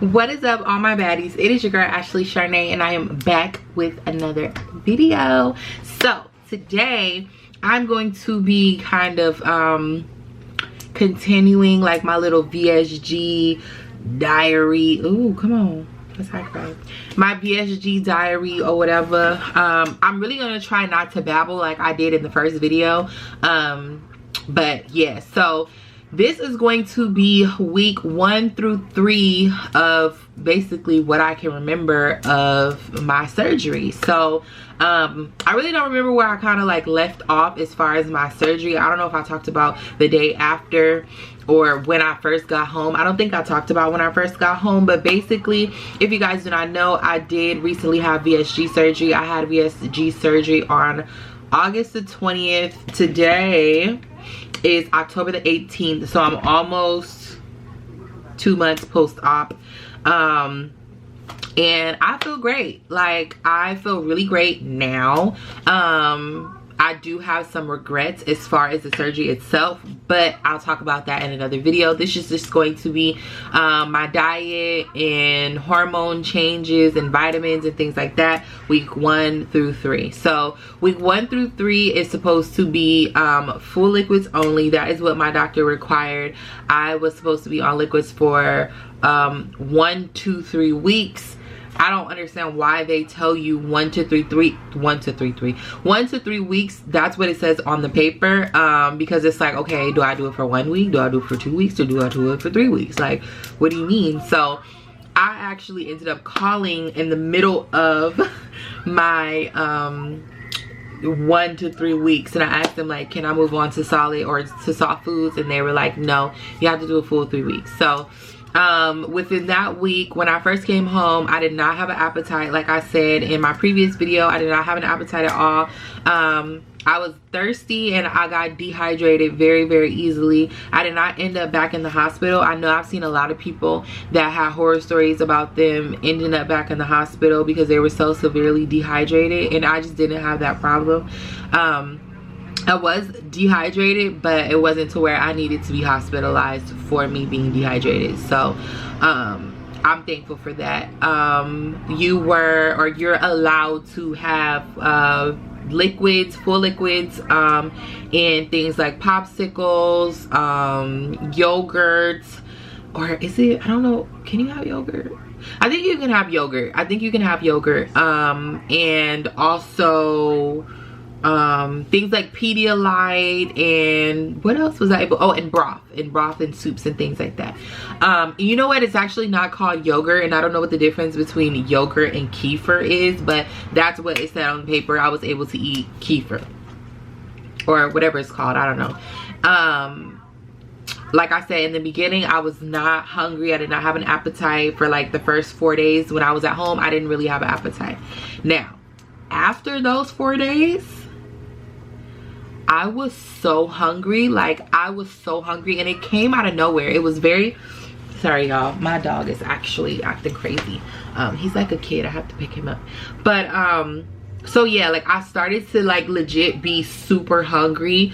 What is up, all my baddies? It is your girl Ashley Charnay, and I am back with another video. So today I'm going to be kind of continuing like my little VSG diary. Ooh, come on, let's talk about my VSG diary or whatever. I'm really gonna try not to babble like I did in the first video, but yeah, so this is going to be week 1 through 3 of basically what I can remember of my surgery. So I really don't remember where I kind of like left off as far as my surgery. I don't know if I talked about the day after or when I first got home. I don't think I talked about when I first got home, but basically, if you guys do not know, I did recently have VSG surgery. I had VSG surgery on August the 20th. Today is October the 18th, so I'm almost 2 months post-op, and I feel great. Like, I feel really great now. I do have some regrets as far as the surgery itself, but I'll talk about that in another video. This is just going to be my diet and hormone changes and vitamins and things like that, week 1 through 3. So week 1 through 3 is supposed to be full liquids only. That is what my doctor required. I was supposed to be on liquids for 1 to 3 weeks. I don't understand why they tell you 1 to 3 weeks. That's what it says on the paper, because it's like, okay, do I do it for 1 week, do I do it for 2 weeks, or do I do it for 3 weeks? Like, what do you mean? So I actually ended up calling in the middle of my 1 to 3 weeks, and I asked them, like, can I move on to solid or to soft foods? And they were like, no, you have to do a full 3 weeks. So within that week, when I first came home, I did not have an appetite. Like I said in my previous video, I did not have an appetite at all. I was thirsty and I got dehydrated very, very easily. I did not end up back in the hospital. I know I've seen a lot of people that had horror stories about them ending up back in the hospital because they were so severely dehydrated, and I just didn't have that problem. I was dehydrated, but it wasn't to where I needed to be hospitalized for me being dehydrated. So I'm thankful for that. You're allowed to have liquids, full liquids, and things like popsicles, yogurts, or is it, I don't know, can you have yogurt? I think you can have yogurt. And also things like Pedialyte, and what else was I able, oh, and broth and soups and things like that. You know what, it's actually not called yogurt, and I don't know what the difference between yogurt and kefir is, but that's what it said on the paper. I was able to eat kefir or whatever it's called, I don't know. Like I said in the beginning, I was not hungry. I did not have an appetite for like the first 4 days. When I was at home, I didn't really have an appetite. Now, after those 4 days, I was so hungry. Like, I was so hungry, and it came out of nowhere. It was very, sorry y'all, my dog is actually acting crazy. He's like a kid, I have to pick him up. But so yeah, like, I started to like legit be super hungry,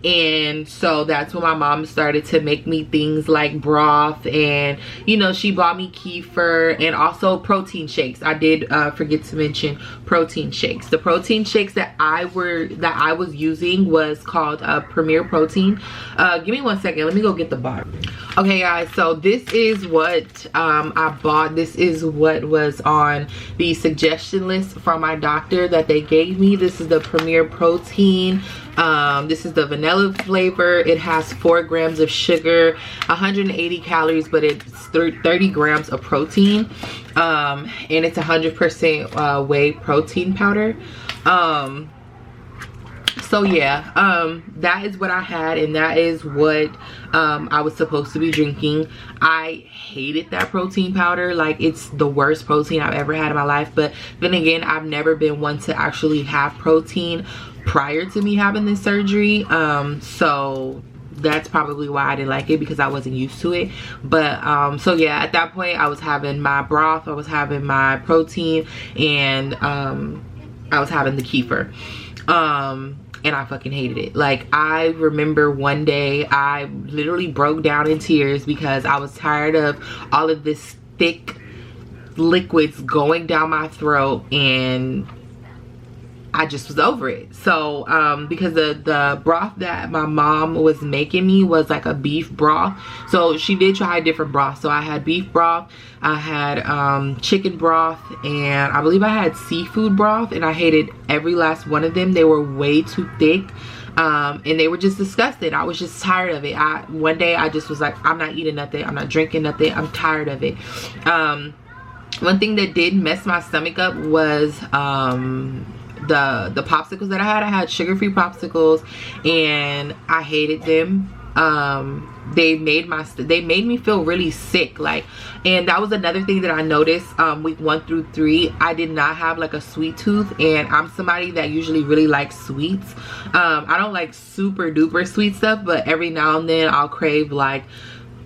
and so that's when my mom started to make me things like broth, and you know, she bought me kefir and also protein shakes. I did forget to mention protein shakes. The protein shakes that I was using was called Premier Protein. Give me 1 second, let me go get the bottle. Okay guys, so this is what I bought. This is what was on the suggestion list from my doctor that they gave me. This is the Premier Protein. This is the vanilla flavor. It has 4 grams of sugar, 180 calories, but it's 30 grams of protein, and it's 100% whey protein powder. So yeah, that is what I had, and that is what I was supposed to be drinking. I hated that protein powder. Like, it's the worst protein I've ever had in my life. But then again, I've never been one to actually have protein prior to me having this surgery, so that's probably why I didn't like it, because I wasn't used to it. But so yeah, at that point I was having my broth, I was having my protein, and I was having the kefir. and I fucking hated it. Like, I remember one day I literally broke down in tears because I was tired of all of this thick liquids going down my throat, and I just was over it. So because the broth that my mom was making me was like a beef broth, so she did try a different broth. So I had beef broth, I had chicken broth, and I believe I had seafood broth, and I hated every last one of them. They were way too thick, and they were just disgusting. I was just tired of it. One day I just was like, I'm not eating nothing, I'm not drinking nothing, I'm tired of it. One thing that did mess my stomach up was the popsicles that I had sugar-free popsicles, and I hated them. They made me feel really sick, like, and that was another thing that I noticed week 1 through 3. I did not have like a sweet tooth, and I'm somebody that usually really likes sweets. I don't like super duper sweet stuff, but every now and then I'll crave like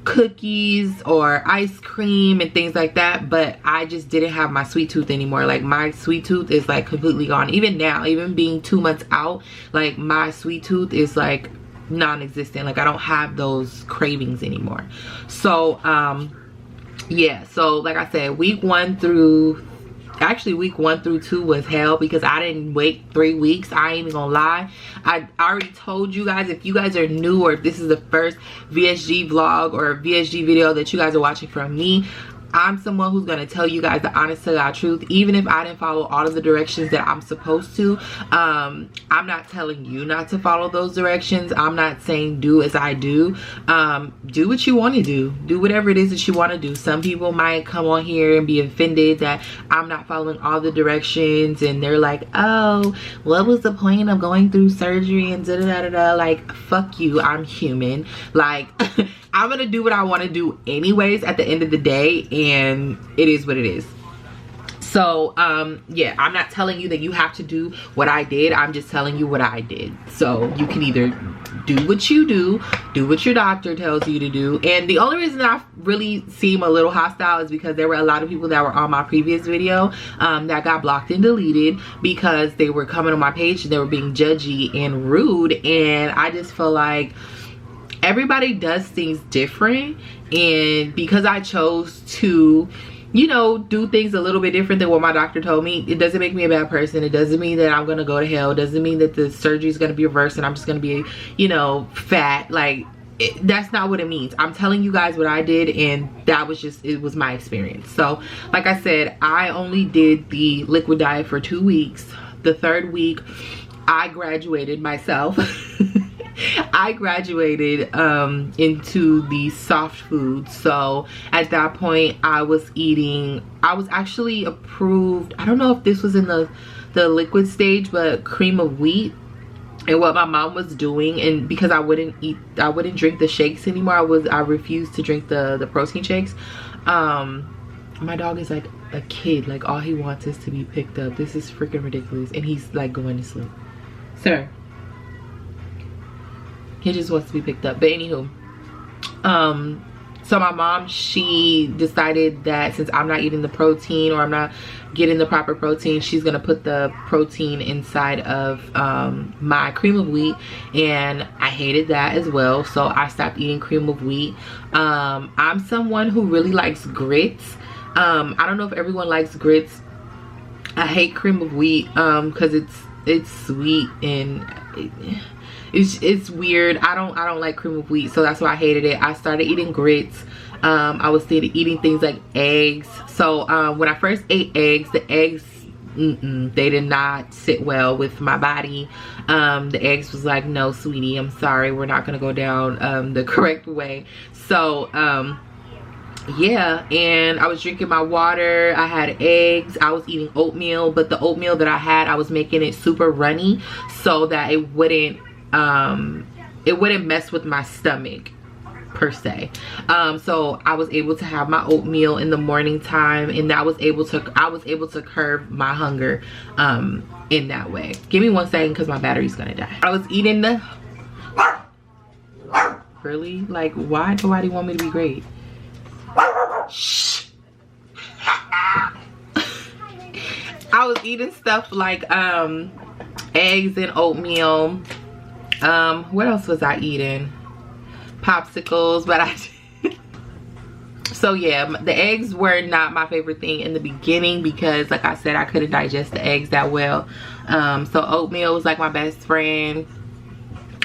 cookies or ice cream and things like that. But I just didn't have my sweet tooth anymore. Like, my sweet tooth is like completely gone. Even now, even being 2 months out, like, my sweet tooth is like non-existent. Like, I don't have those cravings anymore. So yeah, so like I said, week 1 through 2 was hell because I didn't wait 3 weeks. I ain't even gonna lie. I already told you guys, if you guys are new or if this is the first VSG vlog or VSG video that you guys are watching from me, I'm someone who's gonna tell you guys the honest to God truth. Even if I didn't follow all of the directions that I'm supposed to, I'm not telling you not to follow those directions. I'm not saying do as I do. Do what you want to do whatever it is that you want to do. Some people might come on here and be offended that I'm not following all the directions, and they're like, oh, what was the point of going through surgery and da da da da. Like, fuck you, I'm human. Like, I'm gonna do what I want to do anyways at the end of the day, and it is what it is. So yeah, I'm not telling you that you have to do what I did. I'm just telling you what I did. So you can either do what you do what your doctor tells you to do. And the only reason I really seem a little hostile is because there were a lot of people that were on my previous video that got blocked and deleted because they were coming on my page and they were being judgy and rude. And I just feel like everybody does things different, and because I chose to, you know, do things a little bit different than what my doctor told me, it doesn't make me a bad person. It doesn't mean that I'm gonna go to hell. It doesn't mean that the surgery is gonna be reversed and I'm just gonna be, you know, fat. Like, that's not what it means. I'm telling you guys what I did, and that was just, it was my experience. So like I said, I only did the liquid diet for 2 weeks. The 3rd week I graduated myself. I graduated into the soft food. So at that point I was actually approved, I don't know if this was in the liquid stage, but cream of wheat. And what my mom was doing, and because I wouldn't drink the shakes anymore, I refused to drink the protein shakes. My dog is like a kid. Like, all he wants is to be picked up. This is freaking ridiculous. And he's like going to sleep. Sir, he just wants to be picked up. But anywho, so my mom, she decided that since I'm not eating the protein, or I'm not getting the proper protein, she's gonna put the protein inside of my cream of wheat, and I hated that as well. So I stopped eating cream of wheat. I'm someone who really likes grits. I don't know if everyone likes grits. I hate cream of wheat because it's sweet and it's weird. I don't like cream of wheat, so that's why I hated it. I started eating grits. I was eating things like eggs. So when I first ate eggs, the eggs, they did not sit well with my body. The eggs was like, no sweetie, I'm sorry, we're not gonna go down the correct way. So yeah, and I was drinking my water, I had eggs, I was eating oatmeal, but the oatmeal that I had, I was making it super runny so that it wouldn't mess with my stomach per se. So I was able to have my oatmeal in the morning time, and I was able to curb my hunger in that way. Give me 1 second because my battery's gonna die. I was eating the really, like, why nobody want me to be great? Shh. I was eating stuff like eggs and oatmeal, What else was I eating? Popsicles, but I so yeah, the eggs were not my favorite thing in the beginning because like I said, I couldn't digest the eggs that well. So oatmeal was like my best friend.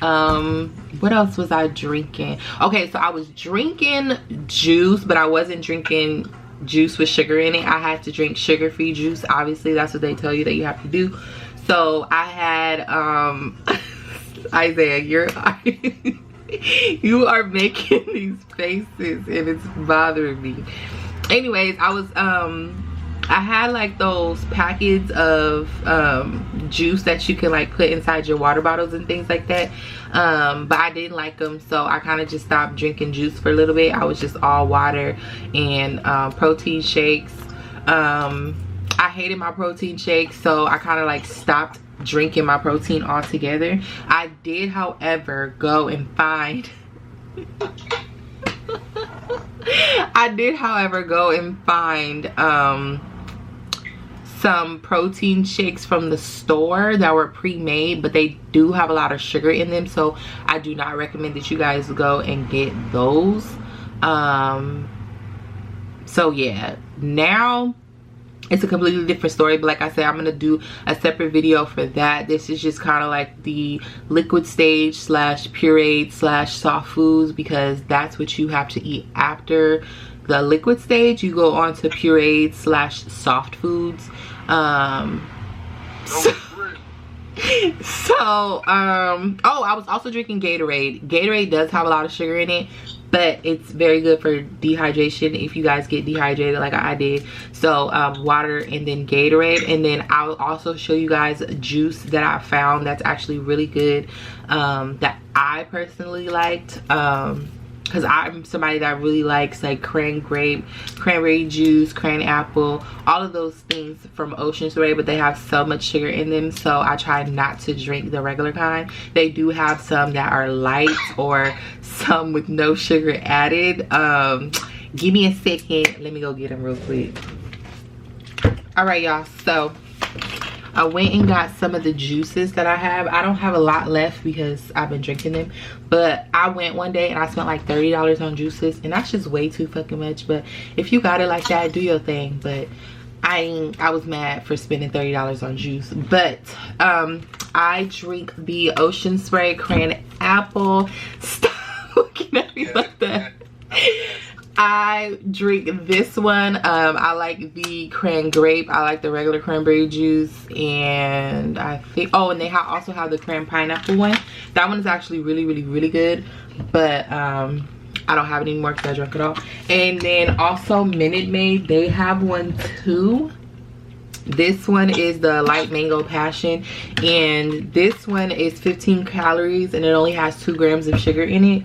What else was I drinking? Okay, so I was drinking juice, but I wasn't drinking juice with sugar in it. I had to drink sugar-free juice. Obviously, that's what they tell you that you have to do. So I had Isaiah, you are making these faces and it's bothering me. Anyways, I had like those packets of juice that you can like put inside your water bottles and things like that, but I didn't like them, so I kind of just stopped drinking juice for a little bit. I was just all water and protein shakes. I hated my protein shakes, so I kind of like stopped drinking my protein altogether. I did, however, go and find some protein shakes from the store that were pre-made, but they do have a lot of sugar in them, so I do not recommend that you guys go and get those. So yeah, now it's a completely different story, but like I said, I'm gonna do a separate video for that. This is just kind of like the liquid stage slash pureed slash soft foods, because that's what you have to eat after the liquid stage. You go on to pureed slash soft foods. Oh, I was also drinking Gatorade. Gatorade does have a lot of sugar in it, but it's very good for dehydration if you guys get dehydrated like I did. So water and then Gatorade, and then I'll also show you guys a juice that I found that's actually really good, that I personally liked, because I'm somebody that really likes like cranberry juice, cran apple, all of those things from Ocean Spray, but they have so much sugar in them, so I try not to drink the regular kind. They do have some that are light or some with no sugar added. Give me a second, let me go get them real quick. All right, y'all, so I went and got some of the juices that I have. I don't have a lot left because I've been drinking them, but I went one day and I spent like $30 on juices, and that's just way too fucking much. But if you got it like that, do your thing. But I was mad for spending $30 on juice. But I drink the Ocean Spray Cran Apple. Stop looking at me like that. I drink this one. I like the cran grape. I like the regular cranberry juice, and I think, oh, and they also have the cran pineapple one. That one is actually really, really, really good, but I don't have it anymore because I drank it all. And then also Minute Maid, they have one too. This one is the light mango passion, and this one is 15 calories and it only has 2 grams of sugar in it.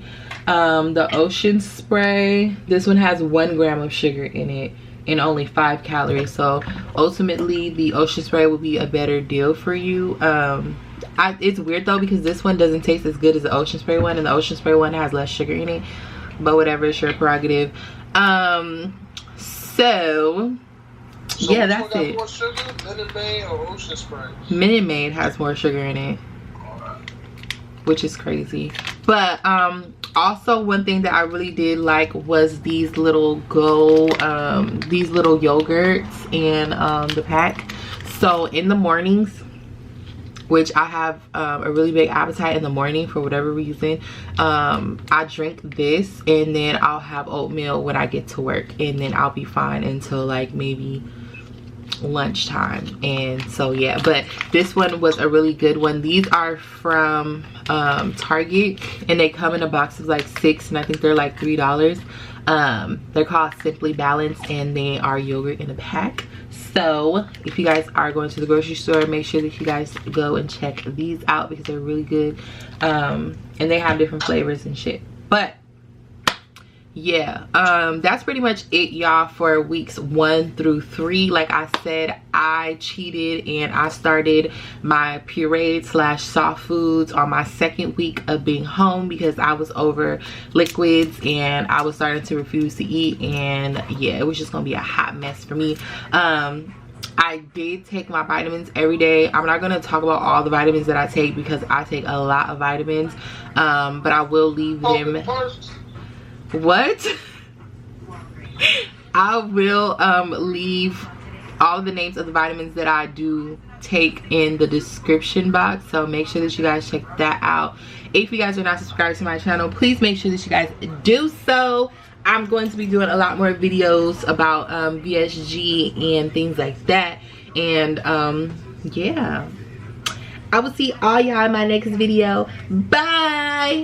The Ocean Spray, this one has 1 gram of sugar in it and only 5 calories. So ultimately the Ocean Spray will be a better deal for you. It's weird though because this one doesn't taste as good as the Ocean Spray one, and the Ocean Spray one has less sugar in it, but whatever, it's your prerogative. So yeah, that's it. More sugar, Minute Maid or Ocean Spray? Minute Maid has more sugar in it, which is crazy. But also one thing that I really did like was these little yogurts and the pack. So in the mornings, which I have a really big appetite in the morning for whatever reason, I drink this, and then I'll have oatmeal when I get to work, and then I'll be fine until like maybe lunchtime. And so yeah, but this one was a really good one. These are from Target, and they come in a box of like 6, and I think they're like $3. They're called Simply Balanced, and they are yogurt in a pack. So if you guys are going to the grocery store, make sure that you guys go and check these out because they're really good, and they have different flavors and shit. But yeah, that's pretty much it, y'all, for weeks 1 through 3. Like I said, I cheated and I started my pureed slash soft foods on my 2nd week of being home because I was over liquids and I was starting to refuse to eat, and yeah, it was just gonna be a hot mess for me. I did take my vitamins every day. I'm not going to talk about all the vitamins that I take because I take a lot of vitamins, but I will leave them. What? I will leave all of the names of the vitamins that I do take in the description box, so make sure that you guys check that out. If you guys are not subscribed to my channel, please make sure that you guys do so. I'm going to be doing a lot more videos about VSG and things like that, and yeah, I will see all y'all in my next video. Bye.